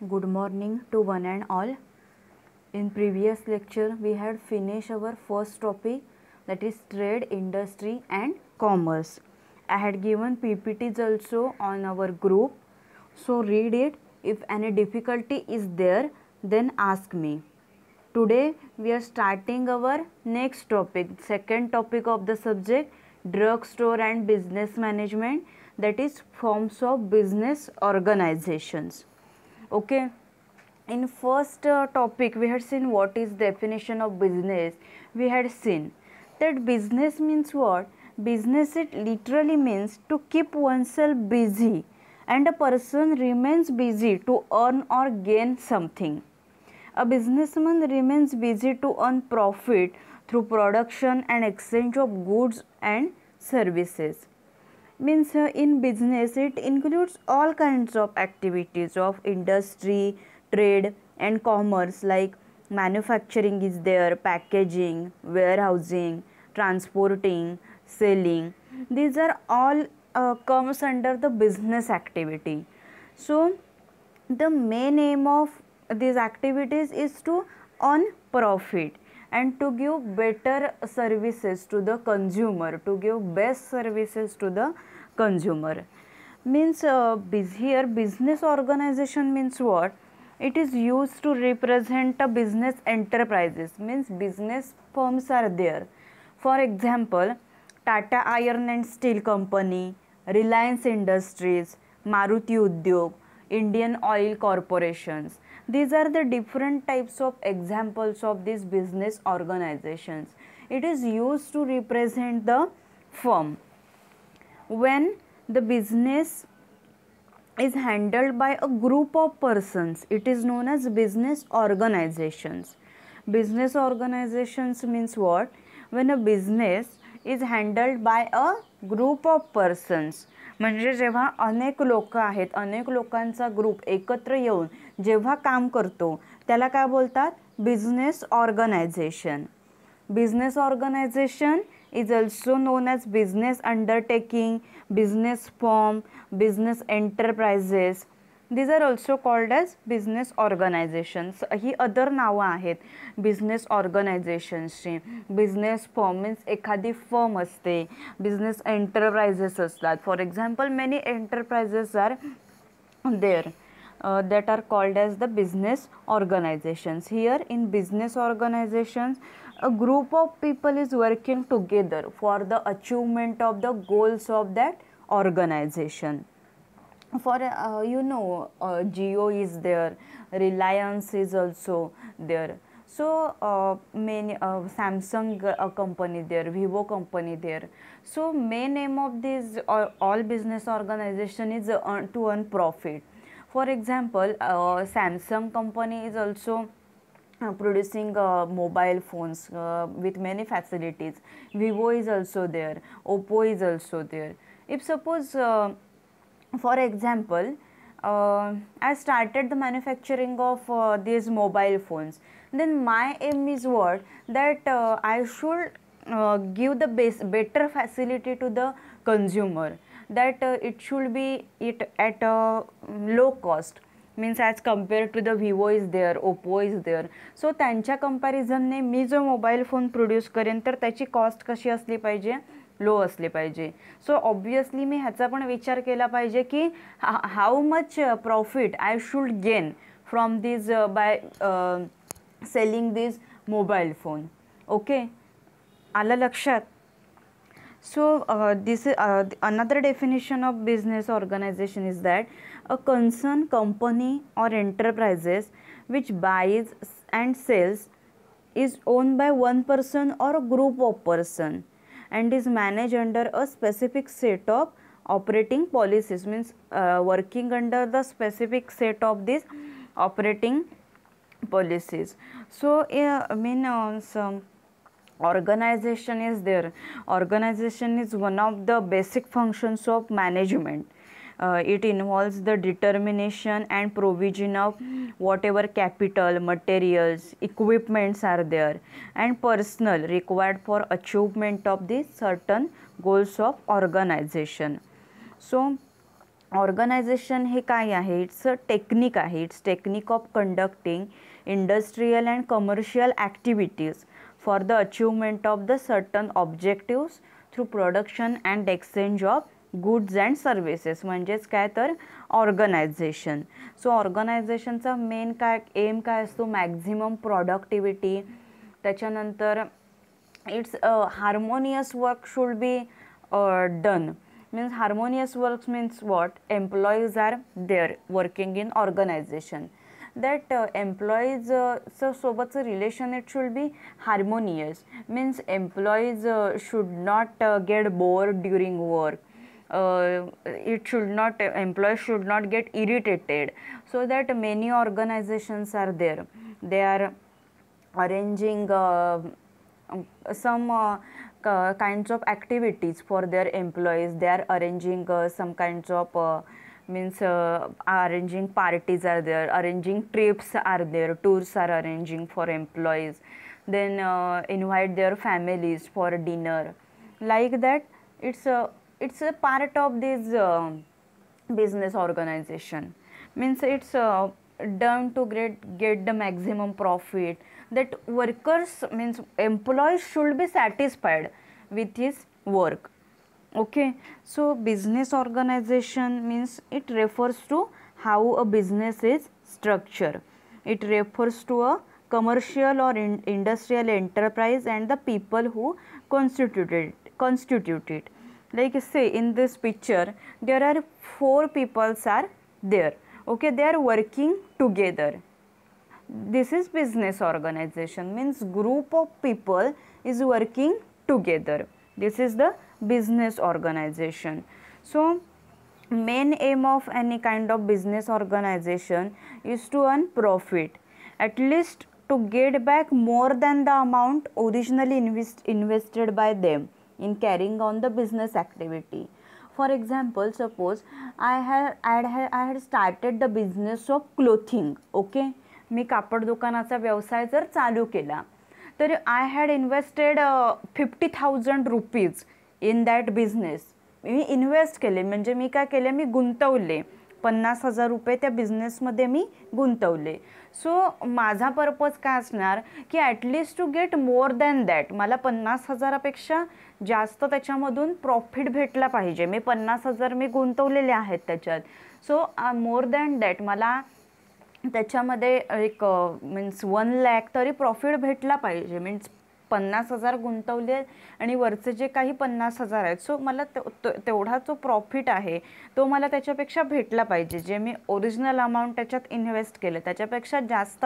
Good morning to one and all. In previous lecture we had finished our first topic, that is trade, industry and commerce. I had given PPTs also on our group. So read it. If any difficulty is there, then ask me. Today we are starting our next topic, second topic of the subject, drugstore and business management, that is forms of business organizations. Okay, in first topic we had seen what is definition of business. We had seen that business means what? Business, it literally means to keep oneself busy, and a person remains busy to earn or gain something. A businessman remains busy to earn profit through production and exchange of goods and services. Means in business it includes all kinds of activities of industry, trade and commerce, like manufacturing is there, packaging, warehousing, transporting, selling. These are all comes under the business activity. So the main aim of these activities is to earn profit and to give better services to the consumer, to give best services to the consumer. Means here business organization means what? It is used to represent a business enterprises, means business firms are there. For example, Tata Iron and Steel Company, Reliance Industries, Maruti Udyog, Indian Oil Corporations. These are the different types of examples of these business organizations. It is used to represent the firm. When the business is handled by a group of persons, it is known as business organizations. Business organizations means what? When a business is handled by a group of persons, म्हणजे जेव्हा अनेक लोक आहेत, अनेक लोकांचा group एकत्र येऊन जेव्हा काम करतो त्याला काय बोलतात? Business organisation. Business organization is also known as business undertaking, business firm, business enterprises. These are also called as business organizations. ही अदर नावं आहेत बिझनेस ऑर्गनायझेशन्सची. बिझनेस फर्म मीन्स एखादी फर्म असते, बिझनेस एंटरप्राइजेस असतात. For example many enterprises are there that are called as the business organizations. Here in business organizations, a group of people is working together for the achievement of the goals of that organization. For Jio is there, Reliance is also there. So many Samsung company there, Vivo company there. So main aim of these all business organization is to earn profit. For example, Samsung company is also producing mobile phones with many facilities. Vivo is also there, Oppo is also there. If suppose for example I started the manufacturing of these mobile phones, then my aim is what? That I should give the better facility to the consumer, that it should be at a low cost, means as compared to the Vivo is there, Oppo is there. So त्यांच्या कंपॅरिझनने मी जो mobile phone produce करेन तर त्याची cost कशी असली पाहिजे? लो असली पाहिजे. सो ऑब्वियसली मी ह्याचा पण विचार केला पाहिजे की how much profit I should gain from this by selling this mobile phone. Okay, आलं लक्षात? So this is another definition of business organization is that a concerned company or enterprises which buys and sells is owned by one person or a group of person and is managed under a specific set of operating policies, means working under the specific set of these operating policies. So some organization is there. Organization is one of the basic functions of management. It involves the determination and provision of whatever capital, materials, equipments are there and personnel required for achievement of the certain goals of organization. So organisation हे काय आहे, it's a technique आहे, it's technique of conducting industrial and commercial activities for the achievement of the certain objectives through production and exchange of goods and services. म्हणजेच काय तर organisation. So ऑर्गनायझेशनचा main काय aim काय असतो, मॅक्झिमम प्रोडक्टिव्हिटी. त्याच्यानंतर it's harmonious work should be done. Means harmonious works means what? Employees are there working in organization. That employees सोबतचं relation it should be harmonious. Means employees should not get bored during work. Employees should not get irritated. So that many organizations are there. They are arranging some kinds of activities for their employees. They are arranging some kinds of arranging parties are there, arranging trips are there, tours are arranging for employees, then invite their families for dinner, like that. It's a part of this business organization. Means it's done to get the maximum profit. That workers means employees should be satisfied with his work. Okay, so business organization means it refers to how a business is structured. It refers to a commercial or industrial enterprise and the people who constitute it. Like say in this picture there are 4 people are there. Okay, they are working together. This is business organization, means group of people is working together. This is the business organization. So main aim of any kind of business organization is to earn profit, at least to get back more than the amount originally invested by them in carrying on the business activity. For example, suppose I had started the business of clothing. Okay, मी कापड दुकानाचा व्यवसाय जर चालू केला तर I had invested 50,000 rupees in that business. Me invest केले, म्हणजे मी काय केले, मी गुंतवले 50,000 रुपये त्या बिझनेसमध्ये मी गुंतवले. सो माझा पर्पज काय असणार की at least to get more than that. मला 50,000पेक्षा जास्त त्याच्यामधून प्रॉफिट भेटला पाहिजे. मी 50,000 मी गुंतवलेले आहेत त्याच्यात. सो मोर दॅन दॅट मला त्याच्यामध्ये एक मीन्स 1,00,000 तरी प्रॉफिट भेटला पाहिजे. मीन्स 50,000 गुंतवले आणि वरचे जे काही 50,000 आहेत, सो मला तेवढा जो प्रॉफिट आहे तो मला त्याच्यापेक्षा भेटला पाहिजे. जे मी ओरिजिनल अमाऊंट त्याच्यात इन्व्हेस्ट केलं त्याच्यापेक्षा जास्त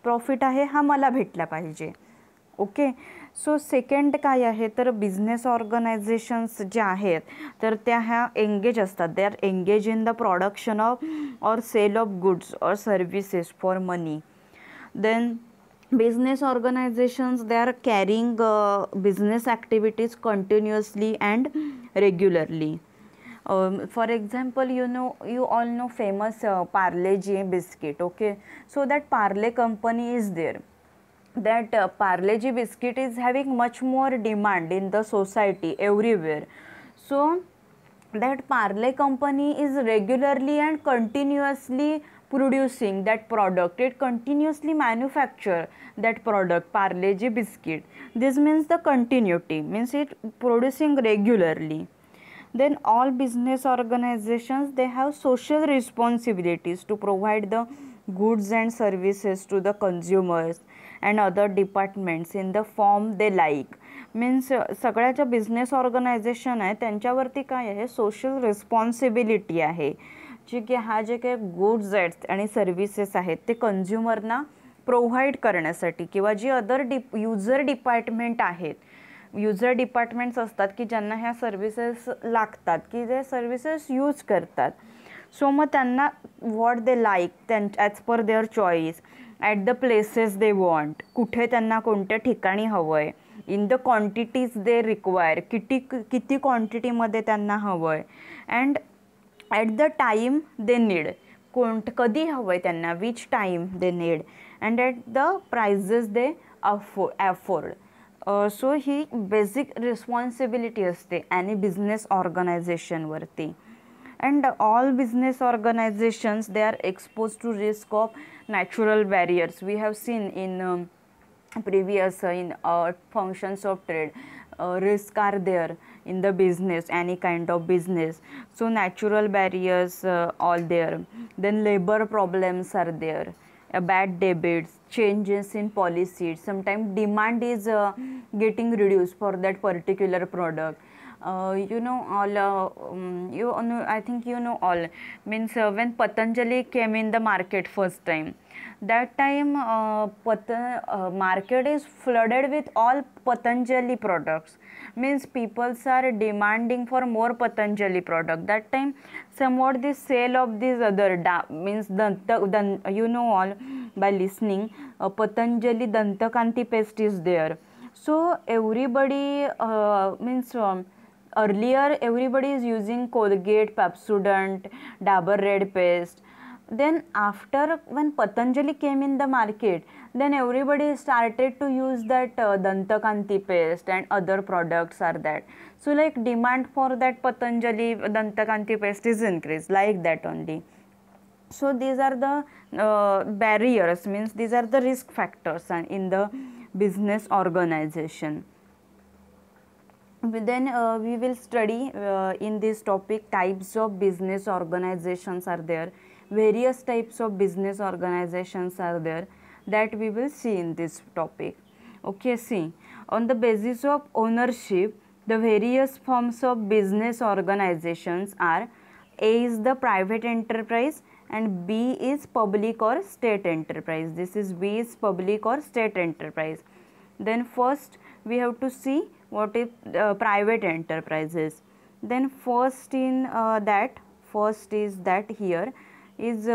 प्रॉफिट आहे हा मला भेटला पाहिजे. ओके, सो सेकंड काय आहे तर बिझनेस ऑर्गनायझेशन्स ज्या आहेत तर त्या ह्या एंगेज असतात. They are engage in the production of or sale of goods or services for money. Then business organizations, they are carrying business activities continuously and regularly. For example, you all know famous Parle-G biscuit. Okay, so that Parle company is there. That Parle-G biscuit is having much more demand in the society everywhere. So that Parle company is regularly and continuously producing that product. It continuously manufacture that product, Parle-G biscuit. This means the continuity, means it producing regularly. Then all business organizations, they have social responsibilities to provide the goods and services to the consumers and other departments in the form they like. Means सगळ्या ज्या business organisation आहे त्यांच्यावरती काय आहे, social responsibility आहे. जी की हा जे काही गुड्स आहेत आणि सर्व्हिसेस आहेत ते कन्झ्युमरना प्रोव्हाइड करण्यासाठी, किंवा जी अदर युजर डिपार्टमेंट आहेत, युजर डिपार्टमेंट्स असतात की ज्यांना ह्या सर्व्हिसेस लागतात, की जे सर्व्हिसेस यूज करतात. सो मग त्यांना what they like as per their choice at the places they want, कुठे त्यांना कोणत्या ठिकाणी हवं आहे, in the quantities they require, किती क्वांटिटीमध्ये त्यांना हवं आहे, and at the time they need, कधी हवं आहे त्यांना, which time they need, and at the prices they afford. So ही बेसिक रिस्पॉन्सिबिलिटी असते आणि बिझनेस ऑर्गनायझेशनवरती. And all business organizations, they are exposed to risk of natural barriers. We have seen in previous in functions of trade, risk are there in the business, any kind of business. So natural barriers all there. Then labor problems are there, bad debits, changes in policies, sometimes demand is getting reduced for that particular product. You know all you know, I think you know all, means when Patanjali came in the market first time, that time market is flooded with all Patanjali products, means peoples are demanding for more Patanjali product. That time somewhat the sale of this other means you know all by listening, Patanjali Dantakanti paste is there. So everybody means earlier everybody is using Colgate, Pepsodent, Dabur Red paste. Then after when Patanjali came in the market, then everybody started to use that Dantakanti paste and other products are that. So like demand for that Patanjali Dantakanti paste is increased, like that only. So these are the barriers, means these are the risk factors in the business organization. Then we will study in this topic types of business organizations are there, various types of business organizations are there, that we will see in this topic. Okay, see, on the basis of ownership, the various forms of business organizations are: A is the private enterprise and B is public or state enterprise. This is B is public or state enterprise. Then first we have to see what is private enterprises. Then first in first is that here is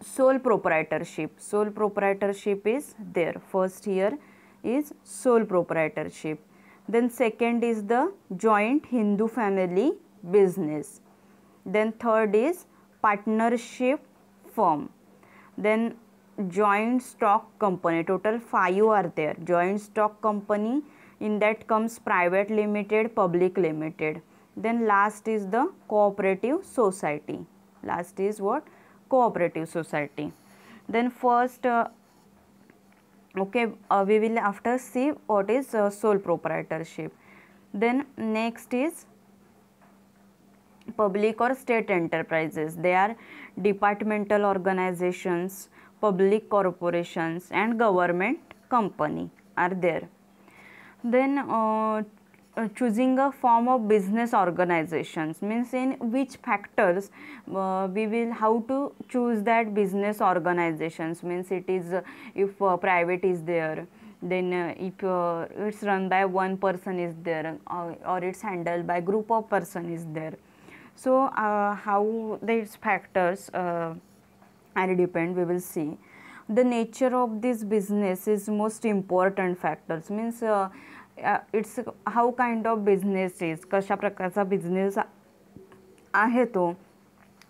sole proprietorship. Sole proprietorship is there. First here is sole proprietorship. Then second is the joint Hindu family business. Then third is partnership firm. Then joint stock company. Total 5 are there. Joint stock company, in that comes private limited, public limited. Then last is the cooperative society. Last is what? Cooperative society. Then first okay, we will after see what is sole proprietorship. Then next is public or state enterprises. They are departmental organizations, public corporations and government company are there. Then choosing a form of business organizations, means in which factors we will how to choose that business organizations, means it is if private is there, then if it's run by one person is there, or it's handled by group of person is there. So how these factors are depend, we will see. The nature of this business is most important factors, means it's how kind of business is, कशा प्रकारचा business आहे तो,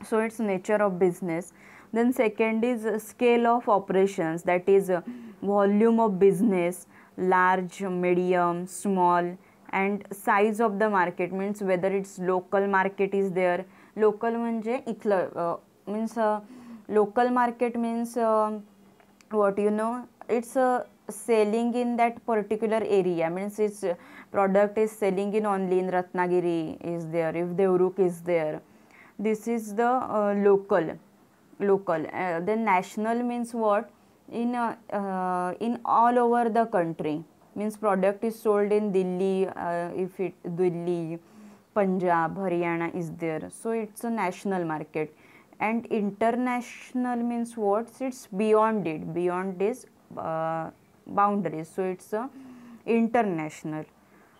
so it's nature of business. Then second is scale of operations, that is volume of business, large, medium, small, and size of the market, means whether it's local market is there. Local म्हणजे इथलं means local market means what you know, it's selling in that particular area, means its product is selling in only in Ratnagiri is there, if Devruk is there. This is the local. Then national means what? In all over the country, means product is sold in Delhi, if it Delhi, Punjab, Haryana is there, so it's a national market. And international means what? It's beyond it, beyond this boundaries, so it's a international.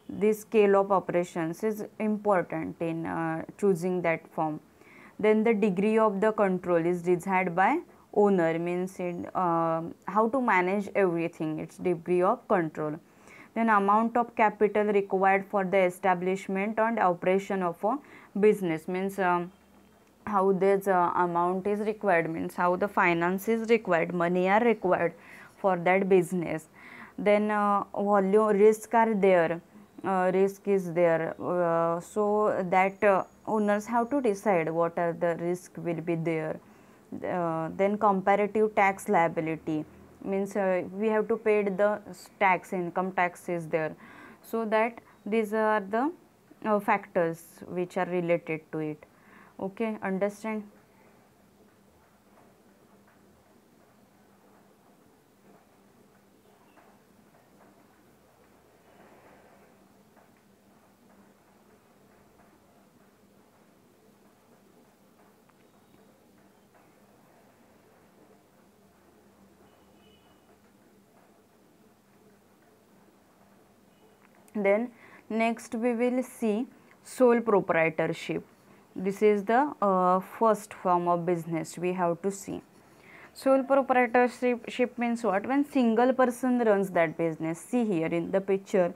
This scale of operations is important in choosing that form. Then the degree of the control is decided by owner, means in how to manage everything, its degree of control. Then amount of capital required for the establishment and operation of a business, means how this amount is required, means how the finance is required, money are required for that business. Then volume risk are there, risk is there, so that owners have to decide what are the risk will be there. Then comparative tax liability means we have to pay the tax, income tax is there, so that these are the factors which are related to it. Okay, understand? Then next we will see sole proprietorship. This is the first form of business we have to see. Sole proprietorship means what? When single person runs that business. See here in the picture,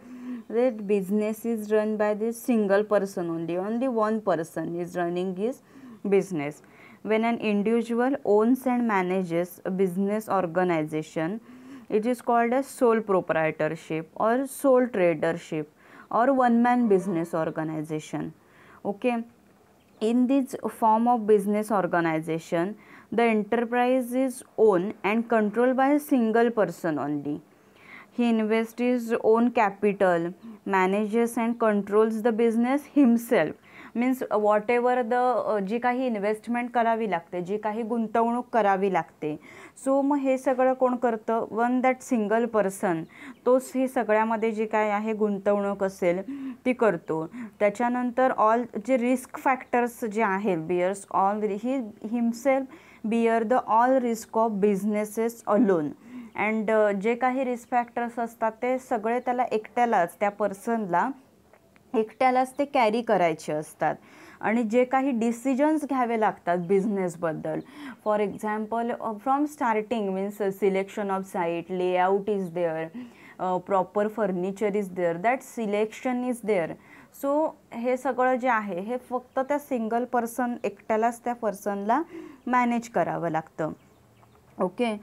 that business is run by this single person only. Only one person is running his business. When an individual owns and manages a business organization, it is called as sole proprietorship or sole tradership or one man business organization. Okay, in this form of business organization, the enterprise is owned and controlled by a single person only. He invests his own capital, manages and controls the business himself. Means whatever the जी काही investment करावी लागते, जी काही गुंतवणूक करावी लागते, सो मग हे सगळं कोण करतं? वन दॅट सिंगल पर्सन, तोच ही सगळ्यामध्ये जी काय आहे गुंतवणूक असेल ती करतो. त्याच्यानंतर ऑल जे रिस्क फॅक्टर्स जे आहेत, bears all he himself bear the all risk of businesses alone. And जे काही रिस्क फॅक्टर्स असतात ते सगळे त्याला एकट्यालाच, त्या पर्सनला एकट्यालाच ते कॅरी करायचे असतात. आणि जे काही डिसिजन्स घ्यावे लागतात बिझनेसबद्दल, for example from starting means selection of site, layout is there, proper furniture is there, that selection is there. So हे सगळं जे आहे हे फक्त त्या सिंगल पर्सन एकट्यालाच त्या पर्सनला मॅनेज करावं लागतं. ओके,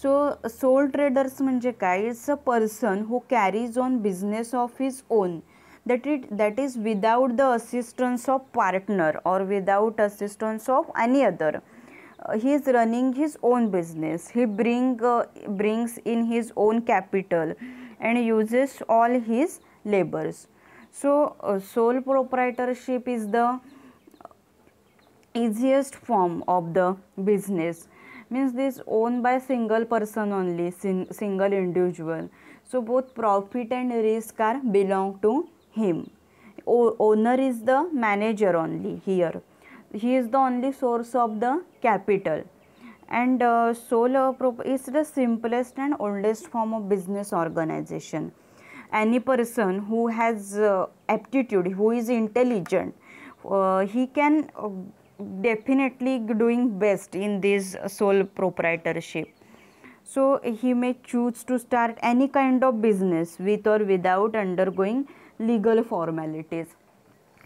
सो सोल ट्रेडर्स म्हणजे काय? It's a person who carries on business of his own, that is without the assistance of partner or without assistance of any other. He is running his own business. He brings in his own capital and uses all his labors. So sole proprietorship is the easiest form of the business. Means this owned by single person only, single individual. So both profit and risk are belong to him. Owner is the manager only here. He is the only source of the capital. And sole is the simplest and oldest form of business organization. Any person who has aptitude, who is intelligent, he can definitely doing best in this sole proprietorship. So he may choose to start any kind of business with or without undergoing legal formalities.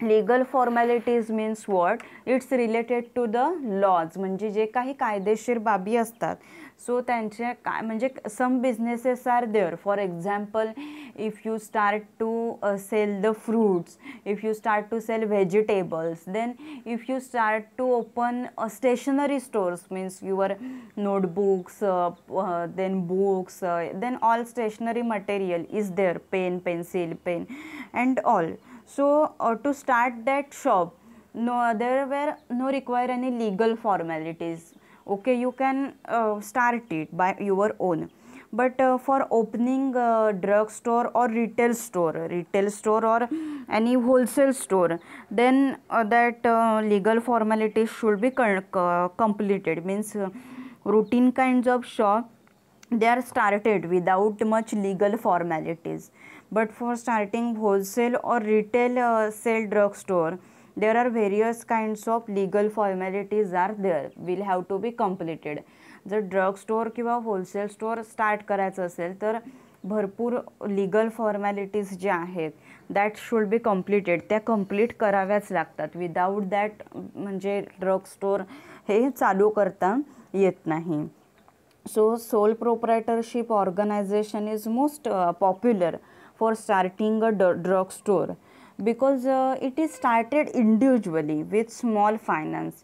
Legal formalities means what? It's related to the laws. म्हणजे जे काही कायदेशीर बाबी असतात, सो त्यांचे काय म्हणजे some businesses are there. For example, if you start to sell the fruits, if you start to sell vegetables, then if you start to open stationery stores, means your notebooks, then books, then all stationery material is there, pen, pencil, pen and all. So to start that shop, there were no require any legal formalities. Okay, you can start it by your own. But for opening drug store or retail store or any wholesale store, then that legal formalities should be completed. Means routine kinds of shop, they are started without much legal formalities. But for starting wholesale or retail sale drug store, there are various kinds of legal formalities are there, will have to be completed. जर drug store किंवा wholesale store start करायचं असेल तर भरपूर legal formalities ज्या आहेत that should be completed, त्या complete कराव्याच लागतात. विदाऊट दॅट म्हणजे ड्रग स्टोर हे चालू करता येत नाही. So sole proprietorship organization is most popular for starting a drug store, because it is started individually with small finance,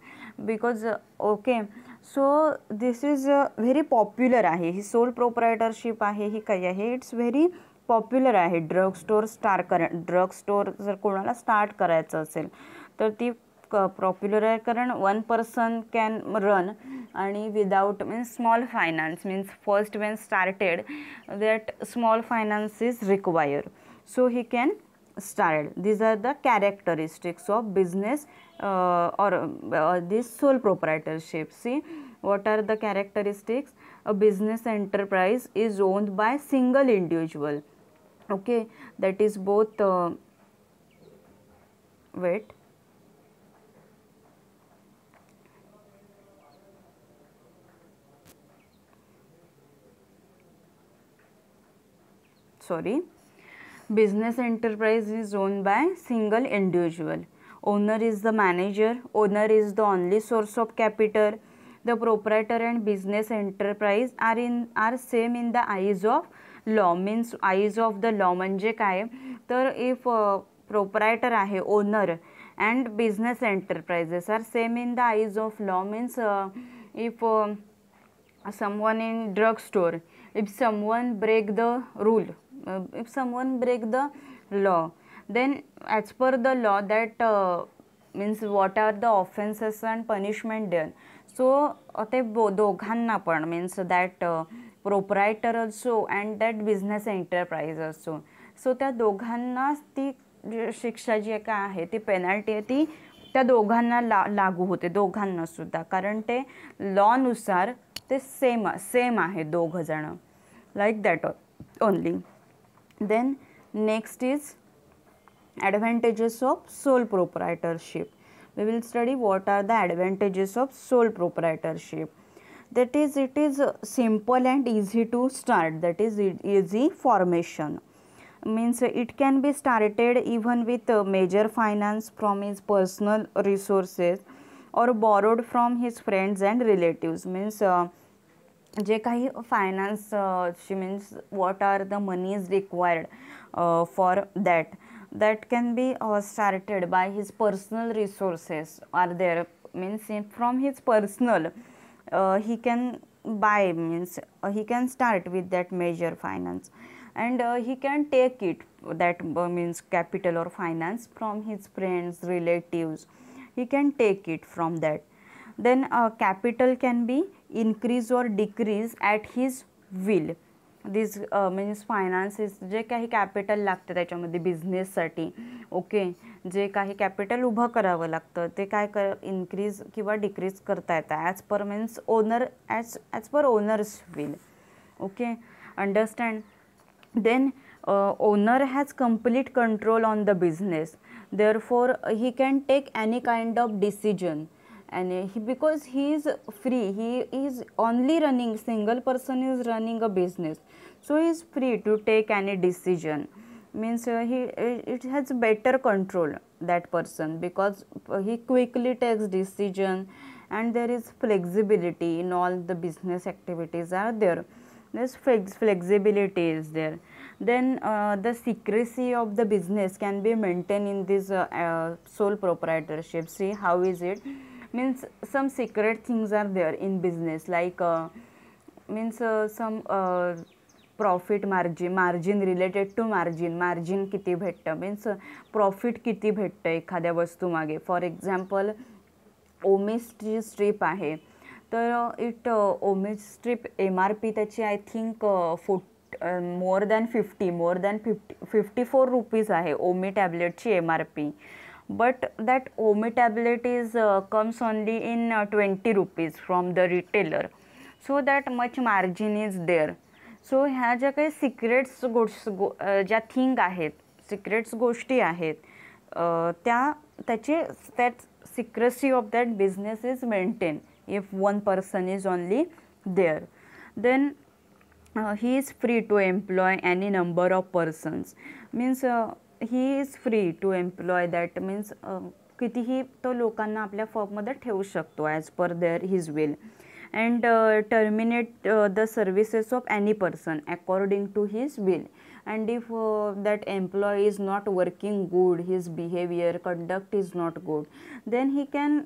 because okay, so this is very popular आहे ही soul प्रोप्रायटरशिप आहे ही काही आहे, it's very popular आहे. Drug store जर कोणाला start करायचं असेल तर ती पॉप्युलर आहे, कारण 1 person कॅन रन आणि without means small finance means first when started that small finance is require, so he can start. These are the characteristics of business or this sole proprietorship. See, what are the characteristics? A business enterprise is owned by single individual. Okay, that is both wait. Sorry. Business enterprise is owned by single individual. Owner is the manager. Owner is the only source of capital. The proprietor and business enterprise are same in the eyes of law. Means eyes of the law म्हणजे काय तर if proprietor आहे owner and business enterprises are same in the eyes of law, means if someone in drug store, if someone break the rule, if someone break the law, then as per the law that means what are the offenses and punishment there. So ते दोघांना पण means that proprietor also and that business enterprise also, so त्या दोघांना ती शिक्षा जी काय आहे ती पेनल्टी आहे ती त्या दोघांना लागू होते, दोघांना सुद्धा, कारण ते लॉनुसार ते सेम आहे दोघं जण, like that only. Then next is advantages of sole proprietorship. We will study what are the advantages of sole proprietorship. That is, it is simple and easy to start, that is easy formation, means it can be started even with major finance from his personal resources or borrowed from his friends and relatives. Means जे काही finance means what are the money is required for that can be started by his personal resources are there, means from his personal he can buy, means he can start with that major finance, and he can take it that means capital or finance from his friends, relatives, he can take it from that. Then capital can be increase or decrease at his will. This means finances जे काही capital लागतं त्याच्यामध्ये बिझनेससाठी, okay, जे काही capital उभं करावं लागतं ते काय increase किंवा डिक्रीज करता येतं as per means owner as per owners will. Okay, understand. Then owner has complete control on the business, therefore he can take any kind of decision, and because he is free, he is only running, single person is running a business, so he is free to take any decision, means it has better control, that person, because he quickly takes decision and there is flexibility in all the business activities are there. This flexibility is there. Then the secrecy of the business can be maintained in this sole proprietorship. See, how is it? Means some secret things are there in business, like means some profit margin related to margin किती भेटतं, means profit किती भेटतं एखाद्या वस्तू मागे. For example ओमेस्ट्री strip आहे तर it homage strip MRP त्याची I think more than 54 rupees आहे ओमी टॅबलेटची MRP, but that OMI tablet is comes only in 20 rupees from the retailer, so that much margin is there. So ह्या ज्या काही secrets ज्या thing आहेत, secrets गोष्टी आहेत त्याचे that secrecy of that business is maintained if one person is only there. Then he is free to employ any number of persons, means he is free to employ, that means कितीही तो लोकांना आपल्या फर्ममध्ये ठेवू शकतो as per their his will, and terminate the services of any person according to his will, and if that employee is not working good, his behavior, conduct is not good, then he can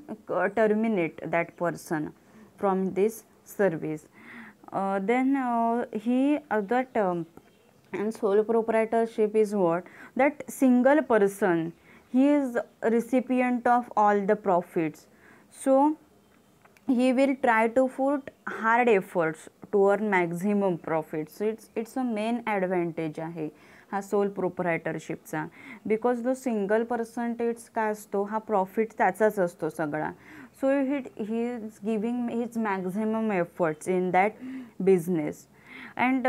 terminate that person from this service. Then he that and sole proprietorship is what, that single person, he is recipient of all the profits, so he will try to put hard efforts to earn maximum profit. So it's a main advantage आहे हा sole प्रोप्रायटरशिपचा, because जो single percentage काय असतो हा profit त्याचाच असतो सगळा. So he is giving his maximum efforts in that business. And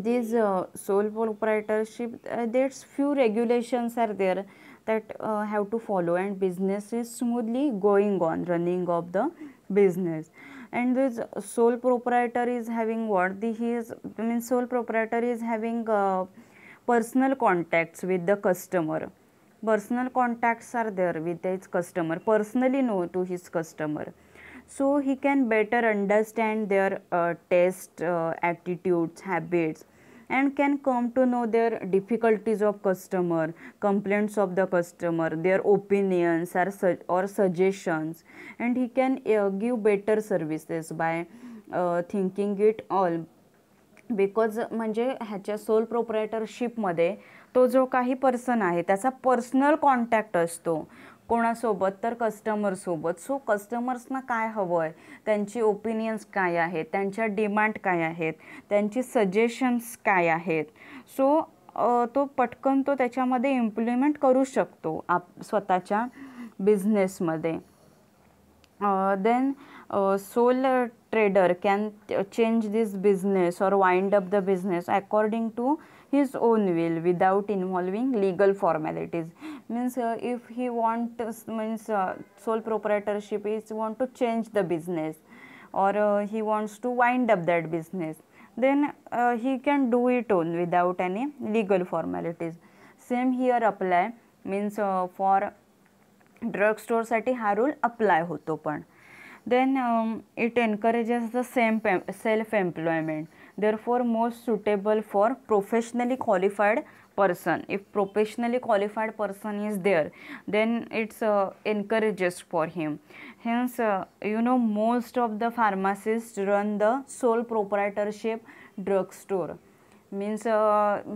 this sole proprietorship, there's few regulations are there that have to follow, and business is smoothly going on, running of the business. And this sole proprietor is having what, sole proprietor is having personal contacts with the customer. Personal contacts are there with his customer, personally know to his customer, so he can better understand their taste, attitudes, habits, and can come to know their difficulties of customer, complaints of the customer, their opinions or suggestions, and he can give better services by thinking it all. Because म्हणजे ह्याच्या soul प्रोप्रायटरशिपमध्ये तो जो काही person आहे त्याचा personal contact असतो कोणासोबत, तर कस्टमरसोबत. सो कस्टमर्सना काय हवं आहे, त्यांची ओपिनियन्स काय आहेत, त्यांच्या डिमांड काय आहेत, त्यांची सजेशन्स काय आहेत, सो तो पटकन तो त्याच्यामध्ये इम्प्लिमेंट करू शकतो स्वतःच्या बिझनेसमध्ये. Then sole trader can change this business or wind up the business according to his own will without involving legal formalities. Means if he sole proprietorship is want to change the business, or he wants to wind up that business, then he can do it on without any legal formalities. Same here apply, means for drug स्टोरसाठी हा rule apply होतो. पण then it encourages the self employment, therefore most suitable for professionally qualified person. If professionally qualified person is there, then it's encourages for him. Hence most of the pharmacists run the sole proprietorship drugstore. Means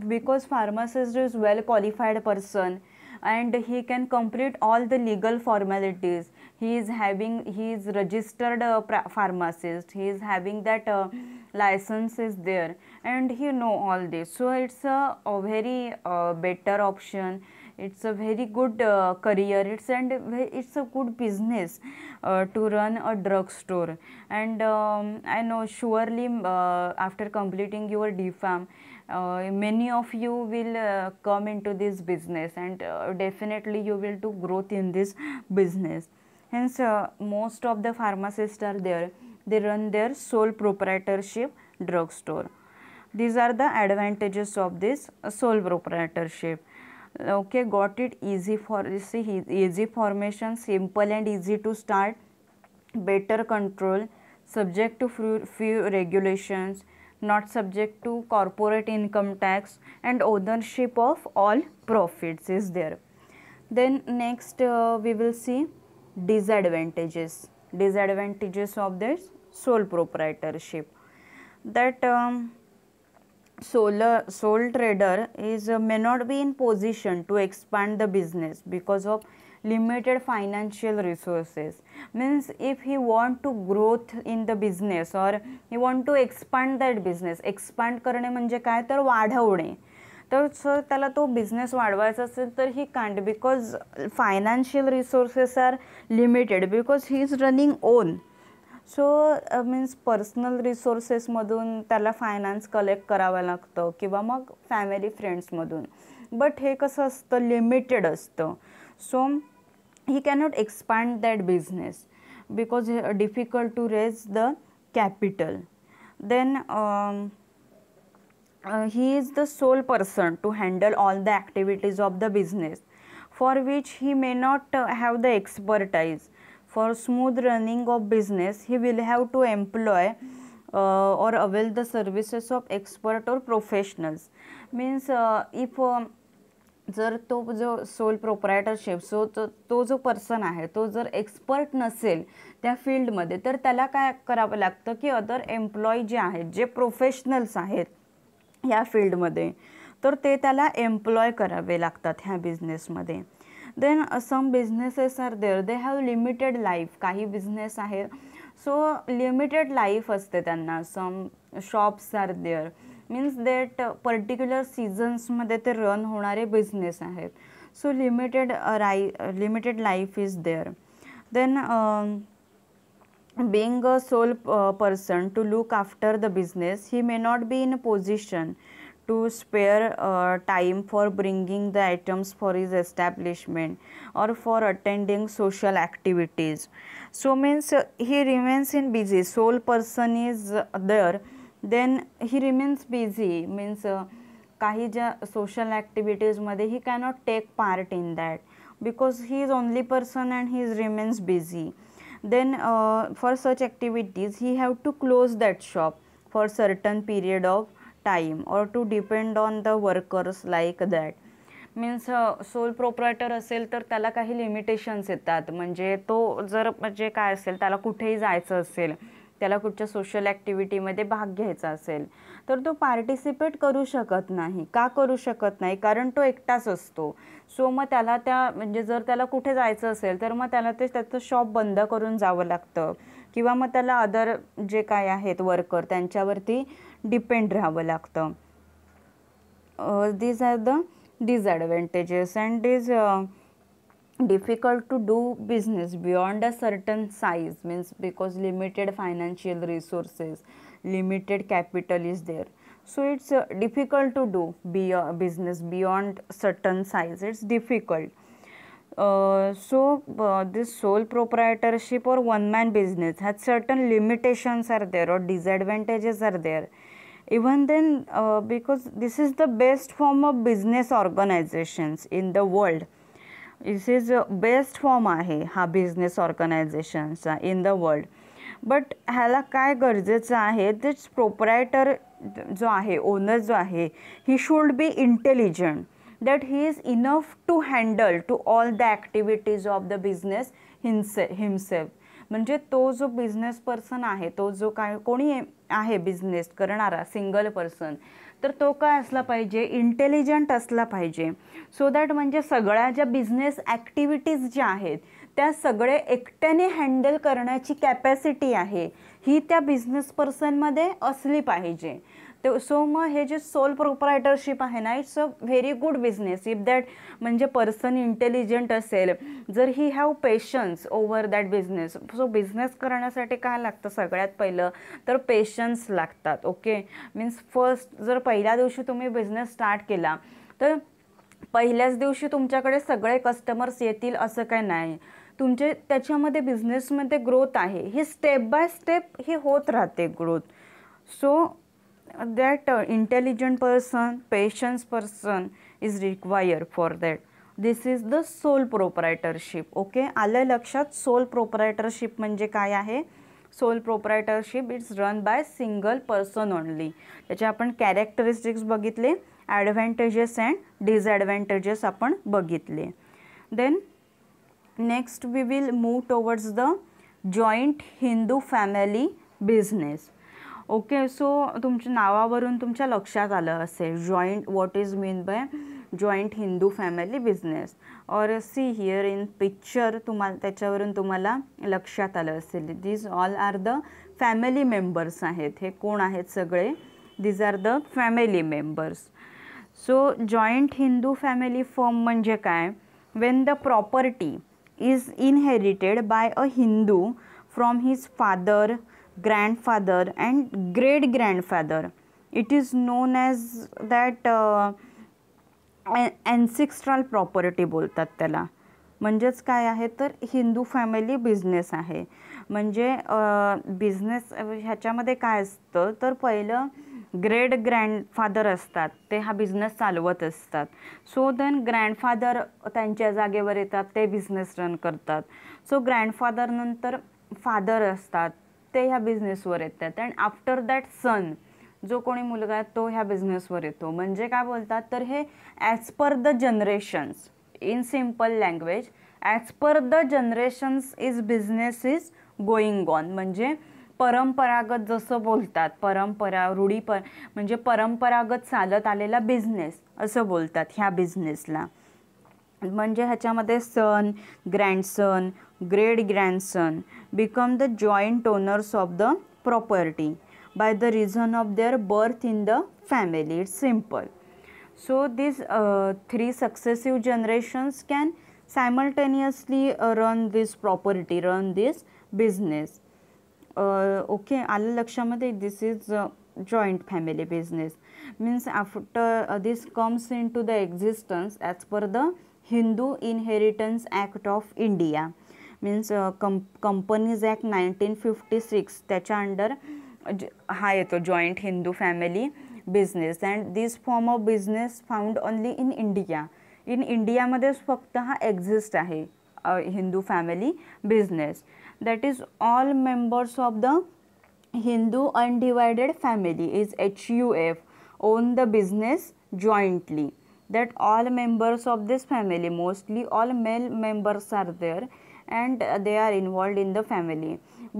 because pharmacist is well qualified person and he can complete all the legal formalities. He is registered pharmacist, he is having that license is there, and he know all this. So it's a very better option, it's a very good career, it's a good business to run a drug store. And I know surely after completing your DPharm, many of you will come into this business, and definitely you will do growth in this business. Hence most of the pharmacists are there, they run their sole proprietorship drugstore. These are the advantages of this sole proprietorship. Okay, got it? Easy formation, simple and easy to start, better control, subject to few regulations, not subject to corporate income tax, and ownership of all profits is there. Then next we will see disadvantages of this sole proprietorship. That sole trader may not be in position to expand the business because of limited financial resources. Means if he want to growth in the business or he want to expand that business, expand करणे म्हणजे काय तर वाढवणे, तर sir त्याला तो business वाढवायचा असेल तर he can't, because financial resources are limited, because he is running own. So means personal रिसोर्सेसमधून त्याला फायनान्स कलेक्ट करावं लागतं किंवा मग फॅमिली फ्रेंड्समधून, बट हे कसं असतं लिमिटेड असतं. सो he cannot expand that business because difficult to raise the capital. Then he is the sole person to handle all the activities of the business, for which he may not have the expertise. For smooth running of business, he will have to employ or avail the services of expert or professionals. Means if जर तो जो soul प्रोप्रायटरशिप तो जो person आहे तो जर expert नसेल त्या फील्डमध्ये, तर त्याला काय करावं लागतं की अदर एम्प्लॉई जे आहेत, जे प्रोफेशनल्स आहेत या फील्डमध्ये, तर ते त्याला एम्प्लॉय करावे लागतात ह्या बिझनेसमध्ये. Then some businesses are there, they have limited life. काही बिझनेस आहे सो लिमिटेड लाईफ असते त्यांना. Some shops are there, means that particular सीझन्समध्ये ते रन होणारे बिझनेस आहेत. So limited life is there. Then being a sole person to look after the business, he may not be in a position to spare time for bringing the items for his establishment or for attending social activities. So means he remains in busy. Sole person is there, then he remains busy, means काही ज्या social ॲक्टिव्हिटीजमध्ये he cannot take part in that because he is only person and he remains busy. Then for such activities he have to close that shop for certain period of time or to depend on the workers like that. Means sole proprietor असेल तर त्याला काही limitations येतात. म्हणजे तो जर म्हणजे काय असेल, त्याला कुठेही जायचं असेल, त्याला कुठच्या सोशल ॲक्टिव्हिटीमध्ये भाग घ्यायचा असेल, तर तो पार्टिसिपेट करू शकत नाही. का करू शकत नाही? कारण तो एकटाच असतो. सो मग त्याला म्हणजे जर त्याला कुठे जायचं असेल तर मग त्याला त्याचं शॉप बंद करून जावं लागतं, किंवा मग त्याला अदर जे काय आहेत वर्कर त्यांच्यावरती डिपेंड राहावं लागतं. these are the disadvantages, and it is difficult to do business beyond a certain size, means because limited financial resources, limited capital is there. So it's difficult to do business beyond certain size. It's difficult. This sole proprietorship or one man business has certain limitations are there or disadvantages are there. Even then, because this is the best form of business organizations in the world. This is best form आहे हा business ऑर्गनायझेशनचा in the world. But ह्याला काय गरजेचं आहे, this proprietor जो आहे, owner जो आहे, he should be intelligent, that he is enough to handle to all the activities of the business himself. म्हणजे तो जो बिझनेस पर्सन आहे, तो जो काय कोणी आहे बिझनेस करणारा सिंगल पर्सन, तर तो काय असला पाहिजे, इंटेलिजंट असला पाहिजे. सो दॅट म्हणजे सगळ्या ज्या बिझनेस ॲक्टिव्हिटीज ज्या आहेत त्या सगळे एकट्याने हँडल करण्याची कॅपॅसिटी आहे ही त्या बिझनेस पर्सनमध्ये असली पाहिजे. सो मग हे जे सोल प्रोप्रायटरशिप आहे ना, it's a very good business if that म्हणजे पर्सन इंटेलिजंट असेल, जर he have patience over that business. So business करण्यासाठी काय लागतं, सगळ्यात पहिलं तर पेशन्स लागतात. ओके, मीन्स फर्स्ट जर पहिल्या दिवशी तुम्ही बिझनेस स्टार्ट केला तर पहिल्याच दिवशी तुमच्याकडे सगळे कस्टमर्स येतील असं काय नाही. तुमचे त्याच्यामध्ये बिझनेसमध्ये ग्रोथ आहे, ही स्टेप बाय स्टेप ही होत राहते growth. So that intelligent person, patience person is required for that. This is the sole proprietorship. Okay, आलं लक्षात. सोल प्रोप्रायटरशिप म्हणजे काय आहे. Sole proprietorship it's run by single person only. त्याचे आपण कॅरेक्टरिस्टिक्स बघितले, ॲडव्हान्टेजेस अँड डिसॲडव्हान्टेजेस आपण बघितले. Then next we will move towards the joint Hindu family business. Okay, so तुमच्या नावावरून तुमच्या लक्षात आलं असेल joint, what is mean by joint Hindu family business. और सी हिअर इन पिक्चर, तुम्हाला त्याच्यावरून तुम्हाला लक्षात आलं असेल. This all are the family members आहेत. हे कोण आहेत सगळे, these are the family members. So joint Hindu family firm म्हणजे काय, when the property is inherited by a Hindu from his father, grandfather and great grandfather. It is known as that ancestral property बोलतात त्याला. म्हणजेच काय आहे तर हिंदू फॅमिली बिझनेस आहे. म्हणजे बिझनेस ह्याच्यामध्ये काय असतं तर पहिलं ग्रेट ग्रँडफादर असतात, ते हा बिझनेस चालवत असतात. सो देन ग्रँडफादर त्यांच्या जागेवर येतात, ते बिझनेस रन करतात. सो ग्रँडफादर नंतर फादर असतात, ते ह्या बिझनेसवर येतात. अँड आफ्टर दॅट सन, जो कोणी मुलगा आहे तो ह्या बिझनेसवर येतो. म्हणजे काय बोलतात तर हे as per the generations, in simple language, as per the generations is business is going on. म्हणजे परंपरागत जसं बोलतात, म्हणजे परंपरागत चालत आलेला बिझनेस असं बोलतात ह्या बिझनेसला. म्हणजे ह्याच्यामध्ये son, grandson, great grandson become the joint owners of the property by the reason of their birth in the family. It's simple. So these 3 successive generations can simultaneously run this property, run this business. Okay, आलं लक्षामध्ये. This is joint family business. Means after this comes into the existence as per the Hindu Inheritance Act of India. Means Companies Act 1956 त्याच्या under हा येतो joint Hindu family business. And this form of business found only in India. In इंडियामध्येच फक्त हा exist आहे Hindu family business. That is all members of the Hindu undivided family is HUF own the business जॉईंटली. That all members of this family, mostly all male members are there and they are involved in the family,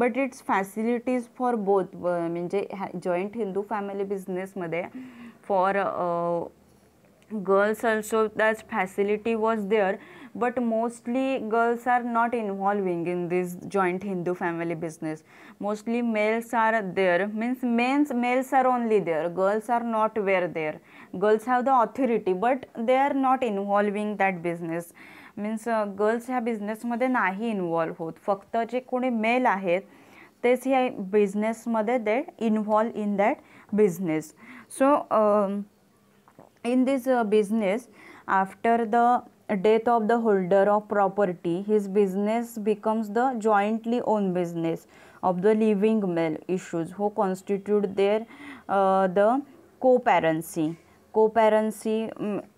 but its facilities for both. म्हणजे joint Hindu family business मध्ये for girls also that facility was there, but mostly girls are not involving in this joint Hindu family business. Mostly males are there, means males are only there, girls are not were there. Girls have the authority but they are not involving that business. Means girls ह्या बिझनेसमध्ये नाही involve होत. फक्त जे कोणी mail आहेत तेच ह्या बिझनेसमध्ये they involve in that business. So in this business, after the death of the holder of property, his business becomes the jointly owned business of the living male issues who constitute their the co-parency. Co-parency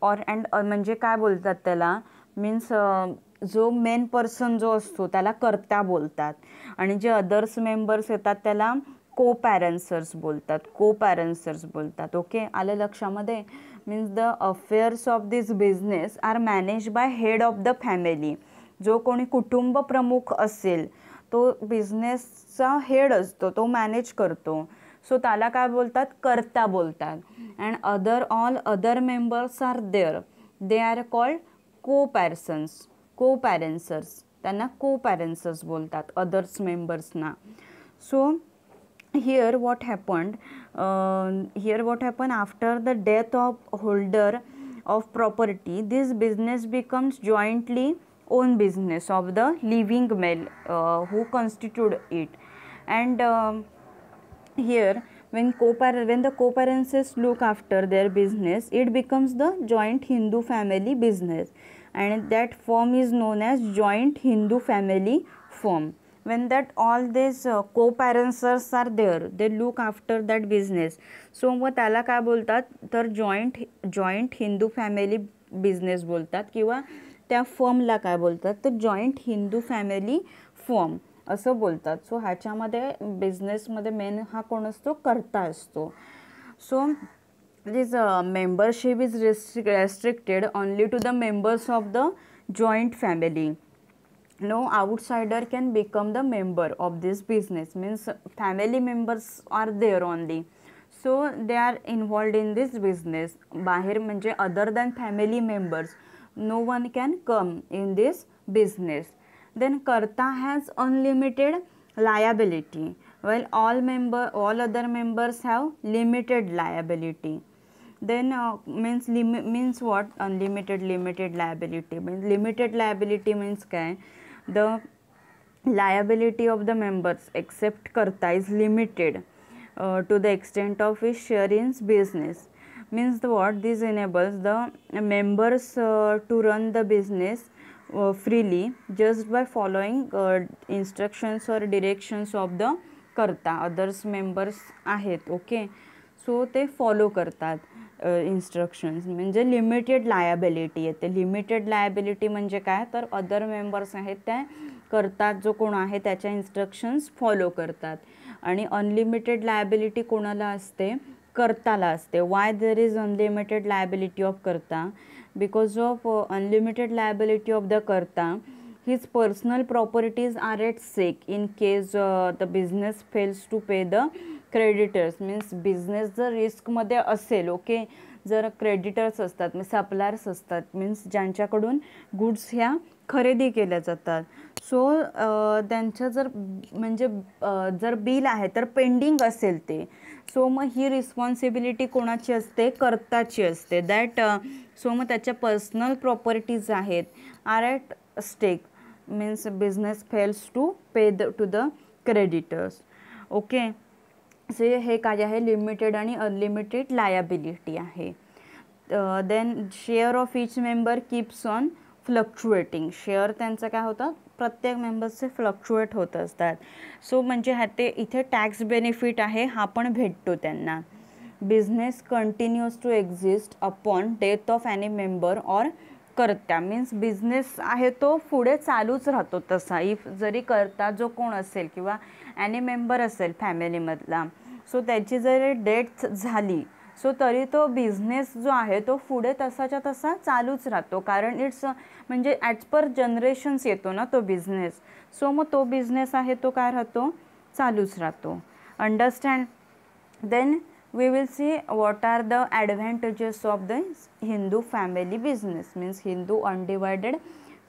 or and म्हणजे काय बोलतात त्याला, means जो main person जो असतो त्याला कर्ता बोलतात आणि जे अदर्स मेंबर्स येतात त्याला को-पॅरेंसर्स बोलतात. ओके, आलं लक्षामध्ये. Means the affairs of this business are manage by head of the family. जो कोणी कुटुंब प्रमुख असेल तो बिझनेसचा हेड असतो, तो मॅनेज करतो. सो त्याला काय बोलतात, कर्ता बोलतात. And all other members are there, they are called coparceners. त्यांना को-पॅरेंसर्स बोलतात अदर्स मेंबर्सना. So here what happened after the death of holder of property, this business becomes jointly owned business of the living male who constitute it. And here when the co-parents look after their business, it becomes the joint Hindu family business, and that form is known as joint Hindu family form. When that all these co-parents are there, they look after that business. So मग त्याला काय बोलतात तर joint Hindu family business बोलतात, किंवा त्या फर्मला काय बोलतात तर जॉईंट हिंदू फॅमिली फर्म असं बोलतात. सो ह्याच्यामध्ये बिझनेसमध्ये मेन हा कोण असतो, कर्ता असतो. So this membership is restricted only to the members of the joint family. No outsider can become the member of this business. Means family members are there only, so they are involved in this business. बाहेर म्हणजे other than family members no one can come in this business. Then karta has unlimited liability, while all other members have limited liability. Then means what unlimited liability means? Limited liability means काय, the liability of the members except karta is limited to the extent of his share in business. Means what this enables the members to run the business freely just by following instructions or directions of the karta. others members आहेत, okay, सो ते follow करतात instructions. म्हणजे limited liability येते. Limited liability म्हणजे काय तर other members आहेत त्या करतात, जो कोण आहे त्याच्या इन्स्ट्रक्शन्स फॉलो करतात. आणि अनलिमिटेड लायबिलिटी कोणाला असते, कर्ताला असते. Why there is unlimited liability of karta, because of unlimited liability of the karta, his personal properties are at stake in case the business fails to pay the creditors. Means business जर रिस्कमध्ये असेल, okay, जर creditors असतात, मी suppliers असतात, means ज्यांच्याकडून goods ह्या खरेदी केल्या जातात, सो त्यांच्या जर म्हणजे जर बिल आहे तर पेंडिंग असेल ते, सो मग ही रिस्पॉन्सिबिलिटी कोणाची असते, कर्ताची असते. दॅट सो मग त्याच्या पर्सनल प्रॉपर्टीज आहेत are at stake, means business fails to pay to the creditors. Okay, say हे काय आहे, लिमिटेड आणि अनलिमिटेड लायबिलिटी आहे. Then share of each member keeps on fluctuating. Share त्यांचं काय होतं, प्रत्येक मेंबर्सचे फ्लक्च्युएट होत असतात. सो म्हणजे हा ते इथे टॅक्स बेनिफिट आहे, हा पण भेटतो त्यांना. Business continues to exist upon death of any member or karta. Means business आहे तो पुढे चालूच राहतो तसा, इफ जरी कर्ता जो कोण असेल किंवा एनी मेंबर असेल फॅमिलीमधला, सो त्याची जरी डेथ झाली, सो तरी तो बिझनेस जो आहे तो पुढे तसाच्या तसा चालूच राहतो, कारण इट्स म्हणजे ॲज पर जनरेशन्स येतो ना तो बिझनेस, सो मग तो बिझनेस आहे तो काय राहतो, चालूच राहतो. Understand. Then we will see what are the advantages of the Hindu family business, means Hindu undivided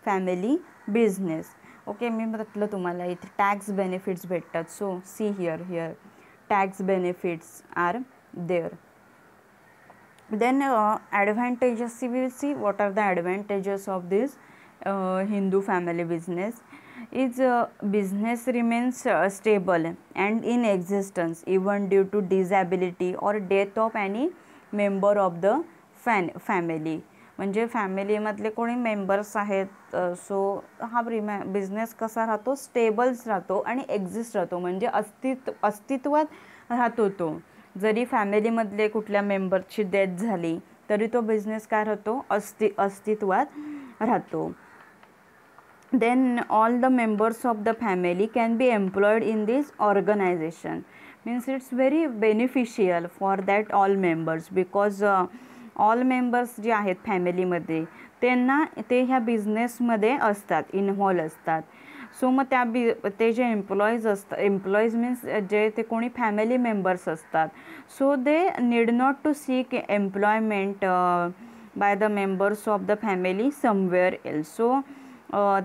family business. Okay, मी म्हटलं तुम्हाला इथे टॅक्स बेनिफिट्स भेटतात. So see here tax benefits are there. Then advantages, we will see what are the advantages of this Hindu family business. Is business remains stable and in existence even due to disability or death of any member of the family. म्हणजे फॅमिलीमधले कोणी members आहेत, सो हा business कसा राहतो, stables राहतो आणि exist राहतो, म्हणजे अस्तित्वात राहतो तो. जरी फॅमिलीमधले कुठल्या मेंबरची डेथ झाली तरी तो बिझनेस काय राहतो, अस्तित्वात राहतो. Then all the members of the family can be employed in this organization. Means it's very beneficial for that all members, because all members जे आहेत फॅमिलीमध्ये त्यांना ते ह्या बिझनेसमध्ये असतात, इन्व्हॉल्व असतात. सो मग ते जे एम्प्लॉईज मीन्स जे ते कोणी फॅमिली मेंबर्स असतात, so they need not to seek employment by the members of the family somewhere else. So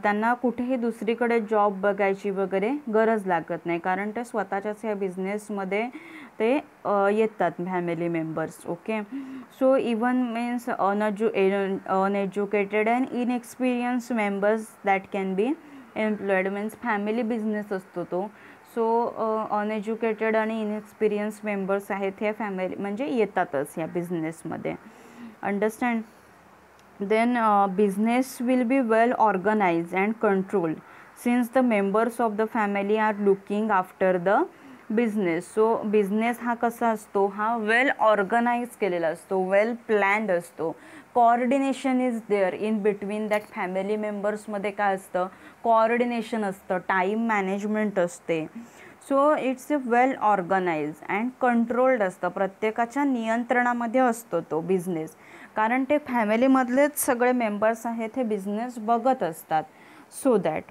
त्यांना कुठेही दुसरीकडे जॉब बघायची वगैरे गरज लागत नाही, कारण ते स्वतःच्याच ह्या बिझनेसमध्ये ते येतात family members. Okay, so even means uneducated and inexperience members that can be employed. Means family business असतो तो, सो अनएज्युकेटेड आणि इनएक्सपिरियन्स मेंबर्स आहेत हे फॅमिली म्हणजे येतातच ह्या बिझनेसमध्ये. Understand. Then business will be well organized and controlled since the members of the family are looking after the business. So business हा कसा असतो, हा वेल ऑर्गनाइज केलेला असतो, वेल प्लॅन्ड असतो. Coordination is there in between that family मेंबर्समध्ये काय असतं, कोऑर्डिनेशन असतं, टाईम मॅनेजमेंट असते. So it's well organise and controlled असतं, प्रत्येकाच्या नियंत्रणामध्ये असतो तो बिझनेस, कारण ते फॅमिलीमधलेच सगळे मेंबर्स आहेत हे बिझनेस बघत असतात. So that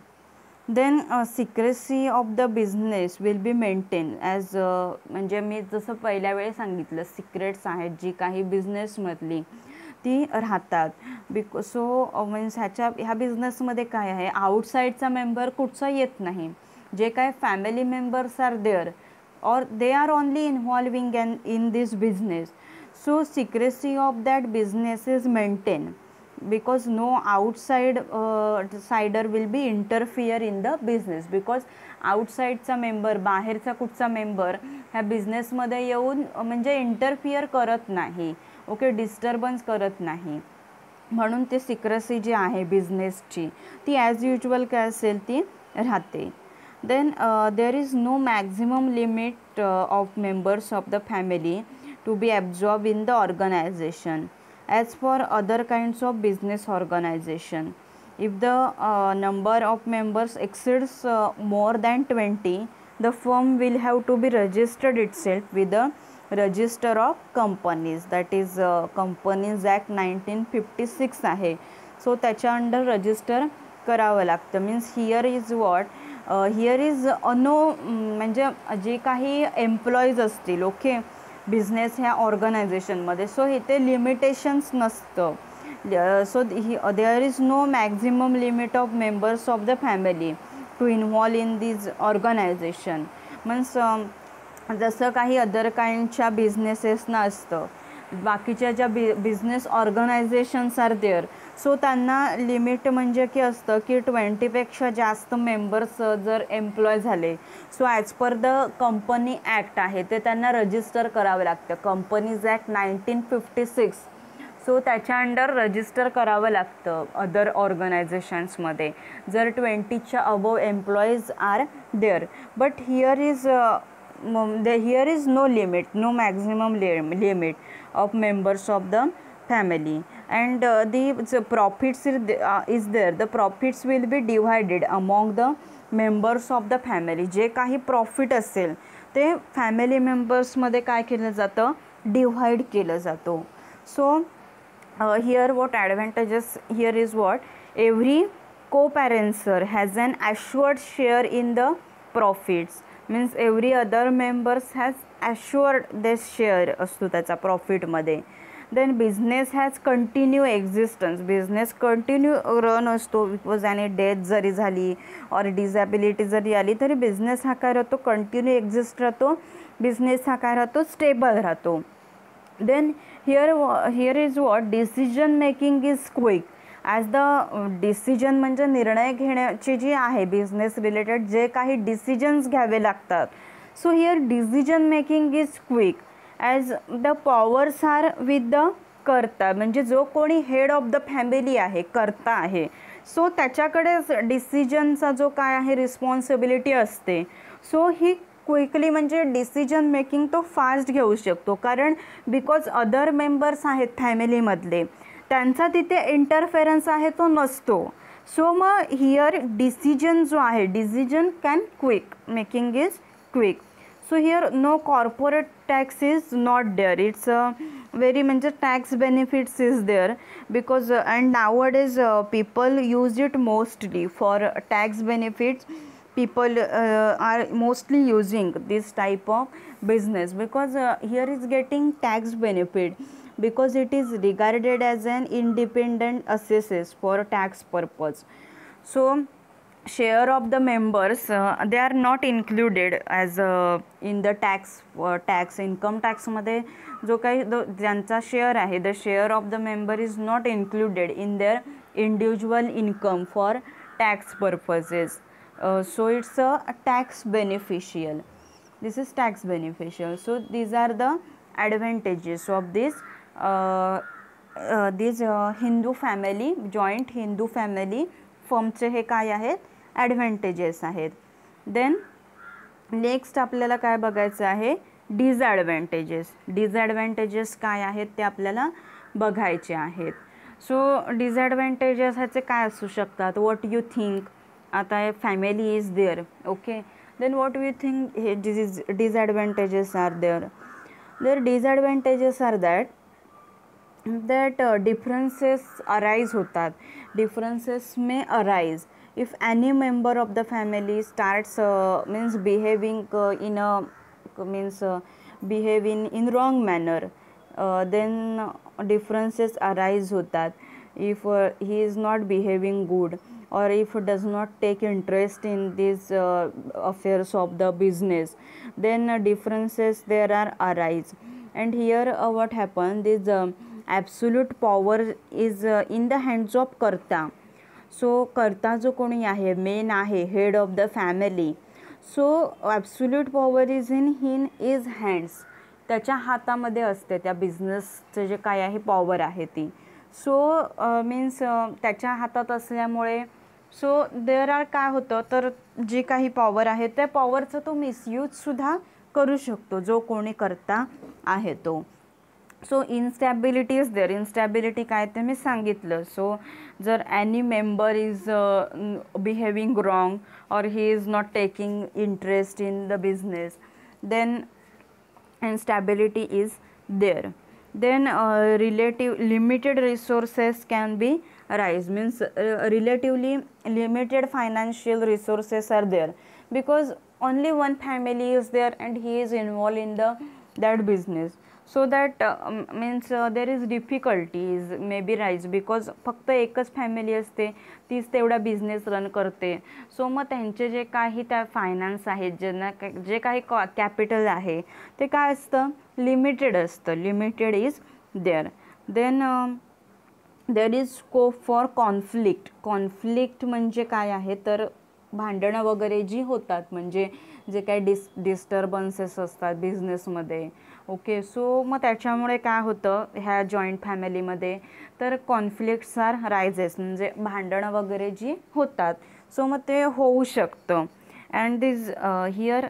then secrecy of the business will be maintain as, म्हणजे मी जसं पहिल्या वेळी सांगितलं, सिक्रेट्स आहेत जी काही बिझनेसमधली ती राहतात. सो मीन्स ह्या बिझनेसमध्ये काय आहे, आउटसाईडचा मेंबर कुठचा येत नाही. जे काय family members are there or they are only involving in this business. So secrecy of that business is maintained because no outside sider will be interfere in the business, because outsideचा member, बाहेरचा कुठचा member ह्या बिझनेसमध्ये येऊन म्हणजे interfere करत नाही. Okay, disturbance करत नाही, म्हणून ते सिक्रेसी जी आहे बिझनेसची ती ॲज युजल काय असेल ती राहते. Then there is no maximum limit of members of the family to be absorbed in the organization as for other kinds of business organization. If the number of members exceeds more than 20, the firm will have to be registered itself with the Register of Companies, that is Companies Act 1956 आहे. सो त्याच्या under register करावं लागतं. Means here is what, here is no, म्हणजे जे काही employees असतील okay business ह्या ऑर्गनायझेशनमध्ये, सो इथे लिमिटेशन्स नसतं. So there is no maximum limit of members of the family to involve in this organisation. Means जसं काही अदर काइंडच्या बिझनेसेसना असतं, बाकीच्या ज्या business organisations are there, so त्यांना लिमिट म्हणजे की असतं की 20पेक्षा जास्त मेंबर्स जर एम्प्लॉय झाले, so as per the company act आहे ते त्यांना रजिस्टर करावं लागतं. कंपनीज ॲक्ट 1956, सो त्याच्या अंडर रजिस्टर करावं लागतं अदर ऑर्गनायझेशन्समध्ये जर 20च्या above employees are there. But here is no limit, no maximum limit of members of the family, and the profits is there. The profits will be divided among the members of the family. जे काही profit असेल ते family मेंबर्समध्ये काय केलं जातं, divide केलं जातो. So here what advantages, here is what, every co-parencer has an assured share in the profits. Means every other members has assured this share असतो त्याचा प्रॉफिटमध्ये. Then business has continue existence, business continue run असतो. Because आणि death जरी झाली और disability जरी आली तरी बिझनेस हा काय राहतो, कंटिन्यू एक्झिस्ट राहतो. बिझनेस हा काय राहतो, स्टेबल राहतो. Then here is what, decision making is quick. As the decision म्हणजे निर्णय घेण्याची जी आहे बिझनेस रिलेटेड जे काही डिसिजन्स घ्यावे लागतात, so here decision making is quick as the powers are with the karta. म्हणजे जो कोणी हेड ऑफ द फॅमिली आहे, कर्ता आहे, सो त्याच्याकडेच डिसिजनचा जो काय आहे रिस्पॉन्सिबिलिटी असते. सो ही क्विकली म्हणजे डिसिजन मेकिंग तो फास्ट घेऊ शकतो, कारण बिकॉज अदर मेंबर्स आहेत फॅमिलीमधले, त्यांचा तिथे इंटरफेरन्स आहे तो नसतो. सो मग हिअर डिसिजन जो आहे, decision can quick, making is quick. So here no corporate tax is not there. It's very म्हणजे tax benefits is there because and nowadays people use it mostly for tax benefits. People are mostly using this type of business because here is getting tax benefit because it is regarded as an independent assessors for tax purpose. So share of the members they are not included as in the tax income tax मध्ये जो काही ज्यांचा share आहे, the share of the member is not included in their individual income for tax purposes. So it's a tax beneficial. This is tax beneficial. So these are the advantages of this Hindu family, joint Hindu family फर्मचे हे काय आहेत, advantages आहेत. Then next आपल्याला काय बघायचं आहे, disadvantages. Disadvantages काय आहेत ते आपल्याला बघायचे आहेत. सो डिसॲडव्हान्टेजेस ह्याचे काय असू शकतात, व्हॉट यू थिंक. आता family is there, okay, then what you think हे disadvantages are there. There disadvantages are that differences arise होतात. Differences may arise if any member of the family starts means behaving in wrong manner, then differences arise होतात. If he is not behaving good or if does not take interest in these affairs of the business, then differences there are arise. And here what happen, this absolute power is in the hands of karta. So karta जो कोणी आहे, main आहे, head of the family, so absolute power is in his hands. त्याच्या हातामध्ये असते त्या बिझनेसचं जे काय आहे पॉवर आहे ती. सो मीन्स त्याच्या हातात असल्यामुळे सो देअर आर काय होतं तर जी काही पॉवर आहे त्या पॉवरचा तो मिसयूजसुद्धा करू शकतो जो कोणी करता आहे तो. So instability is there. Instability काय ते मी सांगितलं. सो जर any member is behaving wrong और he is not taking interest in the business, then instability is there. Then relative limited resources can be rise, means relatively limited financial resources are there because only one family is there and he is involved in that business. So that means there is difficulties maybe rise because फक्त एकच family असते, तीच तेवढा business run करते. सो मग त्यांचे जे काही त्या finance आहेत, ज्यांना जे काही कॅपिटल आहे ते काय असतं, लिमिटेड असतं. Limited is there. Then there is scope for conflict. Conflict म्हणजे काय आहे तर भांडणं वगैरे जी होतात, म्हणजे जे काही डिस्टर्बन्सेस असतात बिझनेसमध्ये. ओके, सो मग त्याच्यामुळे काय होतं ह्या जॉईंट फॅमिलीमध्ये तर कॉन्फ्लिक्ट्स आर रायजेस, म्हणजे भांडणं वगैरे जी होतात. सो मग ते होऊ शकतं. And this here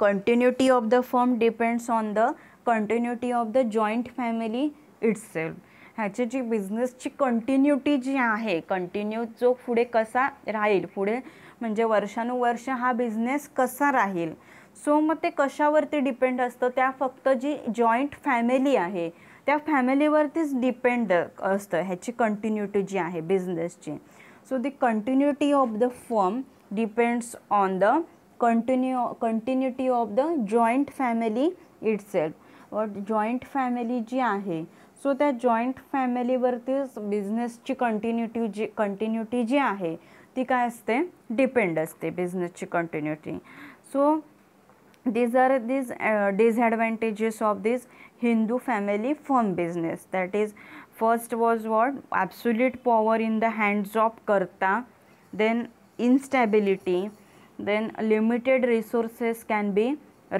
continuity of the firm depends on the continuity of the joint family itself. ह्याची जी बिझनेसची कंटिन्युटी जी आहे, कंटिन्यू जो पुढे कसा राहील, पुढे म्हणजे वर्षानुवर्ष हा बिझनेस कसा राहील. सो मग ते कशावरती डिपेंड असतं, त्या फक्त जी जॉईंट फॅमिली आहे त्या फॅमिलीवरतीच डिपेंड असतं ह्याची कंटिन्युटी जी आहे बिझनेसची. So the continuity of the firm depends on the continuity of the joint family itself. Joint family जी आहे सो त्या जॉईंट फॅमिलीवरतीच बिझनेसची कंटिन्युटी जी आहे ती काय असते, डिपेंड असते बिझनेसची continuity. So these are these disadvantages of this Hindu family firm business. That is, first was what, absolute power in the hands of karta, then instability, then limited resources can be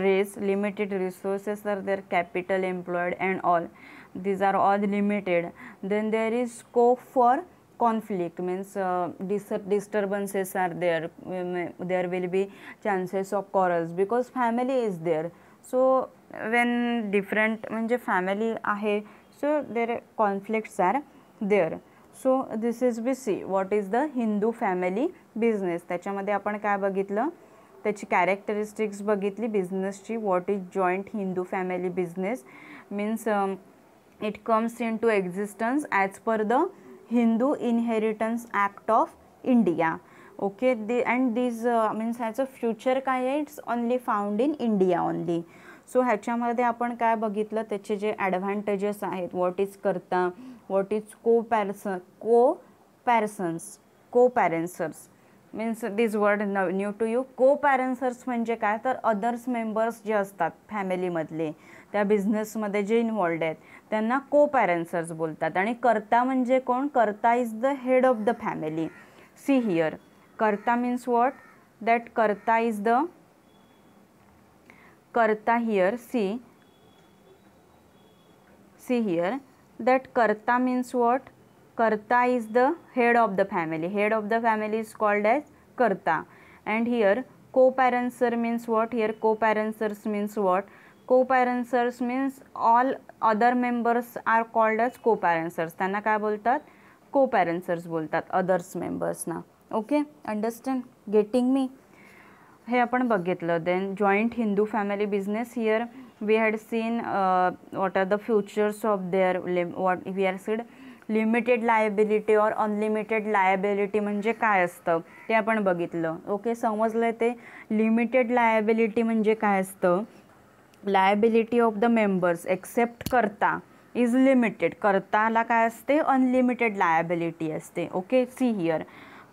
raised. Limited resources are there, capital employed and all, these are all limited. Then there is scope for conflict, means disturbances are there. There will be chances of quarrels because family is there. So when different म्हणजे family आहे, so there conflicts are there. So this is we see what is the Hindu family business. त्याच्यामध्ये आपण काय बघितलं, त्याची characteristics बघितली बिझनेसची. What is joint Hindu family business means it comes into existence as per the Hindu Inheritance Act of India. Okay, and these means ह्याचं future काय आहे, it's only found in India only. So ह्याच्यामध्ये आपण काय बघितलं, त्याचे जे advantages आहेत, what is karta, what is coparceners means this word new to you. Coparceners म्हणजे काय तर अदर्स मेंबर्स जे असतात फॅमिलीमधले त्या बिझनेसमध्ये जे इन्वॉल्ड आहेत त्यांना को-पॅरेन्सर्स बोलतात. आणि कर्ता म्हणजे कोण, karta is the head of the family. See here, karta means what, that karta is the karta here. See here that karta means what, karta is the head of the family. Head of the family is called as karta. And here coparcener means what, here coparceners means what, co-parencers means all other members are called as co-parencers. त्यांना काय बोलतात, co-parencers बोलतात others मेंबर्सना. Okay, understand, getting me. हे आपण बघितलं. Then joint Hindu family business. Here we had seen what are the futures of there. What we are seed limited liability और unlimited liability म्हणजे काय असतं ते आपण बघितलं. ओके, समजलं ते. लिमिटेड लायबिलिटी म्हणजे काय असतं, liability of the members except karta is limited. कर्ताला काय असते, अनलिमिटेड लायबिलिटी असते. Okay, see here,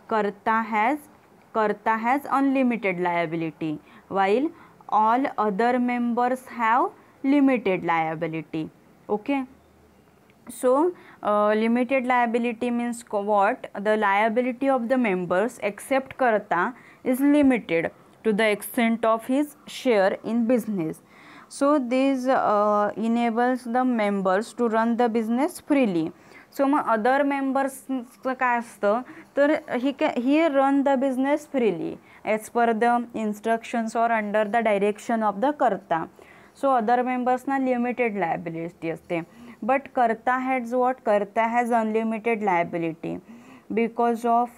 karta has unlimited liability while all other members have limited liability. Okay, so limited liability means what, the liability of the members except karta is limited to the extent of his share in business. So this enables the members to run the business freely. So मग other मेंबर्सचं काय असतं तर he run the business freely as per the instructions or under the direction of the karta. So other मेंबर्सना limited liability असते. But karta has what, karta has unlimited liability. Because of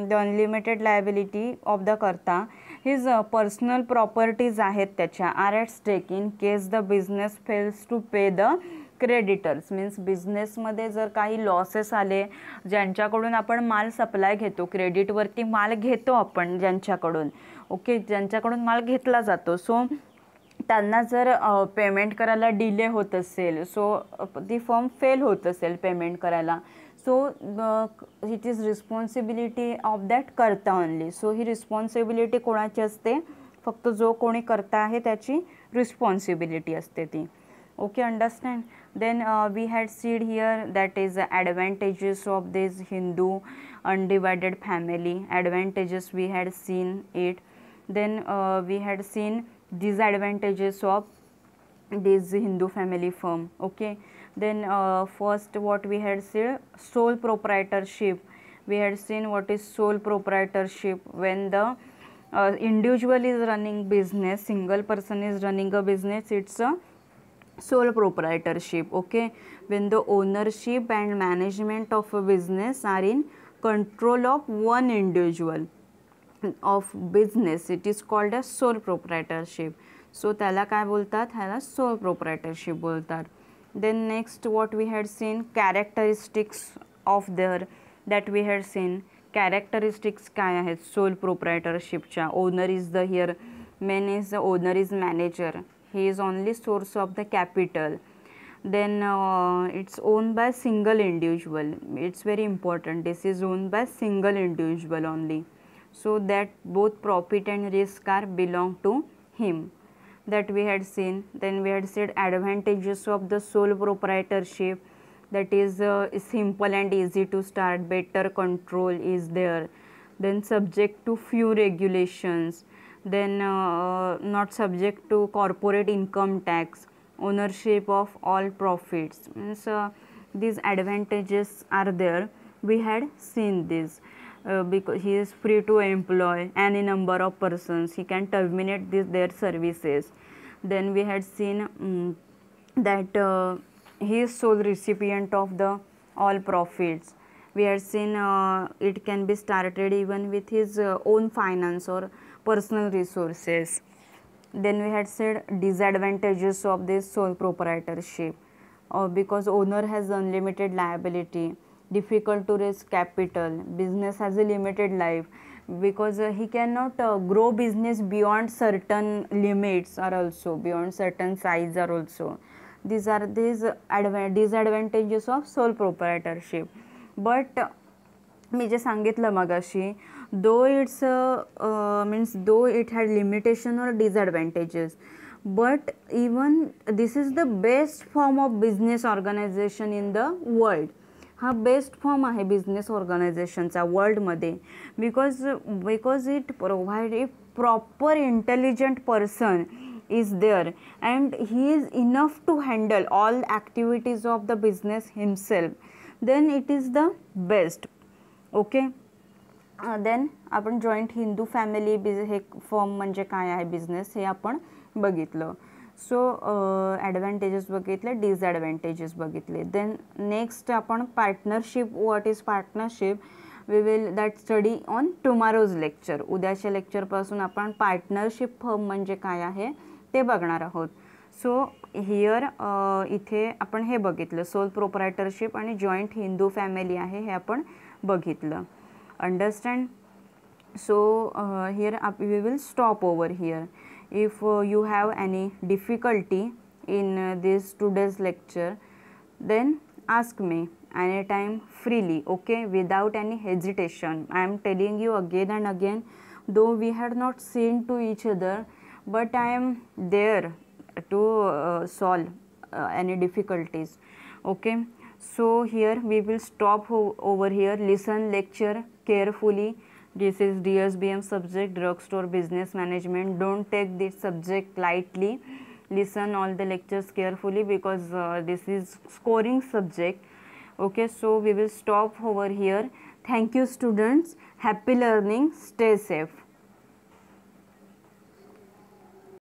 the unlimited liability of the karta, his personal properties आहेत त्याच्या are at stake in case the business fails to pay the creditors. Means बिझनेसमध्ये जर काही losses आले, ज्यांच्याकडून आपण माल supply घेतो, क्रेडिटवरती माल घेतो आपण ज्यांच्याकडून, ओके, ज्यांच्याकडून माल घेतला जातो, सो त्यांना जर पेमेंट करायला डिले होत असेल, सो ती फर्म फेल होत असेल पेमेंट करायला, so it is responsibility of that कर्ता ओनली. सो ही रिस्पॉन्सिबिलिटी कोणाची असते, फक्त जो कोणी कर्ता आहे त्याची रिस्पॉन्सिबिलिटी असते ती. Okay, understand. Then we had seen here that is advantages of this Hindu undivided family. Advantages we had seen it. Then we had seen disadvantages of this Hindu family firm. Okay. Then first what we had seen, sole proprietorship. We had seen what is sole proprietorship. When the individual is running business, single person is running a business, it's a sole proprietorship. Okay, when the ownership and management of a business are in control of one individual of business, it is called as sole proprietorship. So त्याला काय बोलतात, ह्याला sole proprietorship बोलतात. Then next what we had seen, characteristics of their, that we had seen characteristics काय आहेत sole proprietorshipच्या. Owner is the here, main is the owner is manager, he is only source of the capital. Then it's owned by single individual, it's very important, this is owned by single individual only, so that both profit and risk are belong to him, that we had seen. Then we had said advantages of the sole proprietorship, that is simple and easy to start, better control is there, then subject to few regulations, then not subject to corporate income tax, ownership of all profits. Means these advantages are there. We had seen this because he is free to employ any number of persons, he can terminate their services. Then we had seen that he is sole recipient of the all profits. We had seen it can be started even with his own finance or personal resources. Then we had said disadvantages of this sole proprietorship, because owner has unlimited liability, difficult to raise capital, business has a limited life, because he cannot grow business beyond certain limits are also, beyond certain size are also. These are these disadvantages of sole proprietorship. But मी जे सांगितलं मगाशी, though it's means though it had limitation or disadvantages, but even this is the best form of business organization in the world. हा best form आहे business ऑर्गनायझेशनचा वर्ल्डमध्ये, because it provide a proper intelligent person is there and he is enough to handle all activities of the business himself, then it is the best. Okay, then आपण joint Hindu family हे form म्हणजे काय आहे business हे आपण बघितलं. So advantages बघितले, disadvantages बघितले. देन नेक्स्ट आपण partnership, what is partnership, we will that study on tomorrow's lecture. उद्याच्या लेक्चरपासून आपण पार्टनरशिप फर्म म्हणजे काय आहे ते बघणार आहोत. सो हिअर इथे आपण हे बघितलं, सोल प्रोप्रायटरशिप आणि जॉईंट हिंदू फॅमिली आहे हे आपण बघितलं. Understand. So here we will stop over here. If you have any difficulty in this today's lecture, then ask me anytime freely, okay, without any hesitation. I am telling you again and again, though we had not seen to each other, but I am there to solve any difficulties. Okay, so here we will stop over here. Listen lecture carefully. This is DSBM subject, drugstore business management. Don't take this subject lightly. Listen all the lectures carefully because this is scoring subject. Okay, so we will stop over here. Thank you students. Happy learning. Stay safe.